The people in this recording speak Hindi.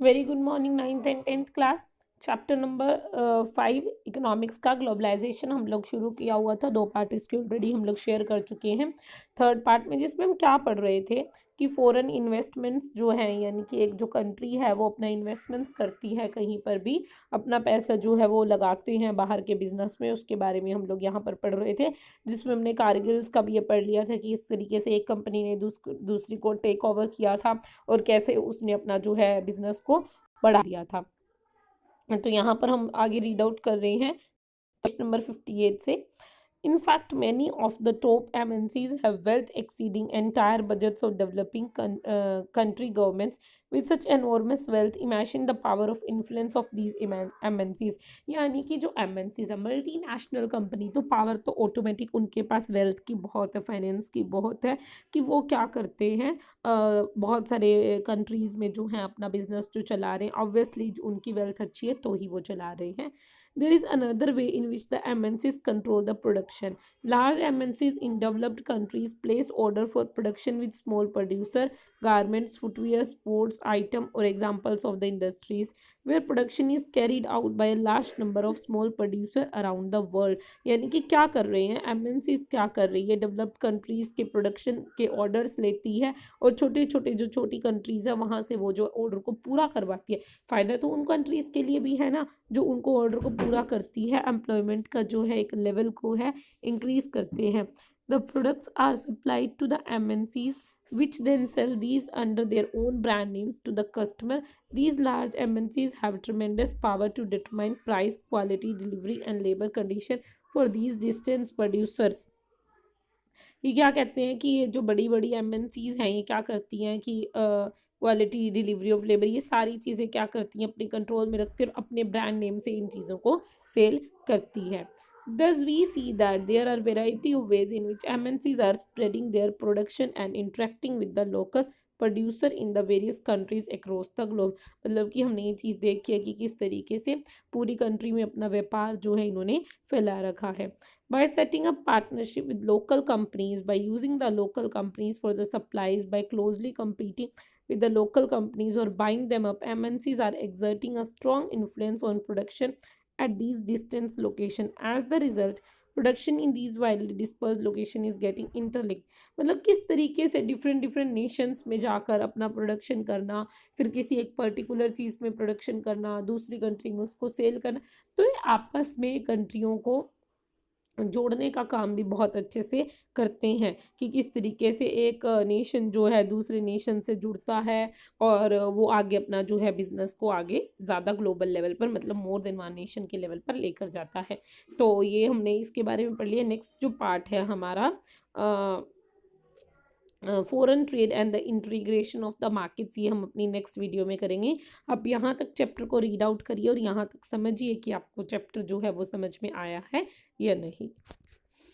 Very good morning 9th and 10th class. Chapter number 5 economics का ग्लोबलाइजेशन हम लोग शुरू किया हुआ था। 2 पार्ट इसके ऑलरेडी हम लोग शेयर कर चुके हैं। थर्ड पार्ट में जिसमें हम क्या पढ़ रहे थे कि फॉरेन इन्वेस्टमेंट्स जो हैं, यानी कि एक जो कंट्री है वो अपना इन्वेस्टमेंट्स करती है, कहीं पर भी अपना पैसा जो है वो लगाते हैं बाहर के बिजनेस में, उसके बारे में हम लोग यहाँ पर पढ़ रहे थे। जिसमें हमने कारगिल्स का भी ये पढ़ लिया था कि इस तरीके से एक कंपनी ने दूसरी को टेक ओवर किया था और कैसे उसने अपना जो है बिजनेस को बढ़ा दिया था। तो यहाँ पर हम आगे रीड आउट कर रहे हैं क्वेश्चन नंबर 58 से। In fact, many of the top MNCs have wealth exceeding entire budgets of developing country governments. With such enormous wealth, imagine the power of influence of these MNCs. यानी कि जो MNCs है, मल्टीनेशनल कंपनी, तो पावर तो ऑटोमेटिक उनके पास वेल्थ की बहुत है, फाइनेंस की बहुत है कि वो क्या करते हैं, बहुत सारे कंट्रीज़ में जो है अपना बिजनेस जो चला रहे हैं। ऑब्वियसली उनकी वेल्थ अच्छी है तो ही वो चला रहे हैं। There is another way in which the MNCs control the production. Large MNCs in developed countries place order for production with small producer, garments, footwear, sports item or examples of the industries where production is carried out by a large number of small producer around the world. यानी कि क्या कर रहे हैं MNCs, क्या कर रही है, डेवलप्ड कंट्रीज के प्रोडक्शन के ऑर्डर्स लेती है और छोटे छोटे जो छोटी कंट्रीज है वहाँ से वो जो ऑर्डर को पूरा करवाती है। फ़ायदा तो उन कंट्रीज़ के लिए भी है ना, जो उनको ऑर्डर को पूरा करती है, एम्प्लॉयमेंट का जो है एक लेवल को है इंक्रीज करते हैं। The products are supplied to the MNCs which then sell these under their own brand names to the customer. These large MNCs have tremendous power to determine price, quality, delivery and labor condition for these distance producers. ये क्या कहते हैं कि ये जो बड़ी बड़ी MNCs हैं ये क्या करती हैं कि क्वालिटी, डिलीवरी ऑफ लेबर, ये सारी चीज़ें क्या करती हैं अपने कंट्रोल में रखती हैं और अपने ब्रांड नेम से इन चीज़ों को सेल करती है। Thus we see that there are variety of ways in which MNCs are spreading their production and interacting with the local producer in the various countries across the globe। मतलब कि हमने ये चीज़ देखी है कि किस तरीके से पूरी कंट्री में अपना व्यापार जो है इन्होंने फैला रखा है। By setting up partnership with local companies, by using the local companies for the supplies, by closely competing with the local companies or buying them up, MNCs are exerting a strong influence on production at these distant locations. As the result, production in these widely disperse location is getting interlink. मतलब किस तरीके से डिफरेंट डिफरेंट नेशंस में जाकर अपना प्रोडक्शन करना, फिर किसी एक पर्टिकुलर चीज़ में प्रोडक्शन करना, दूसरी कंट्री में उसको सेल करना, तो ये आपस में कंट्रियों को जोड़ने का काम भी बहुत अच्छे से करते हैं कि किस तरीके से एक नेशन जो है दूसरे नेशन से जुड़ता है और वो आगे अपना जो है बिजनेस को आगे ज़्यादा ग्लोबल लेवल पर, मतलब मोर देन वन नेशन के लेवल पर लेकर जाता है। तो ये हमने इसके बारे में पढ़ लिया। नेक्स्ट जो पार्ट है हमारा foreign trade and the integration of the markets, ये हम अपनी नेक्स्ट वीडियो में करेंगे। अब यहाँ तक चैप्टर को रीड आउट करिए और यहाँ तक समझिए कि आपको चैप्टर जो है वो समझ में आया है या नहीं।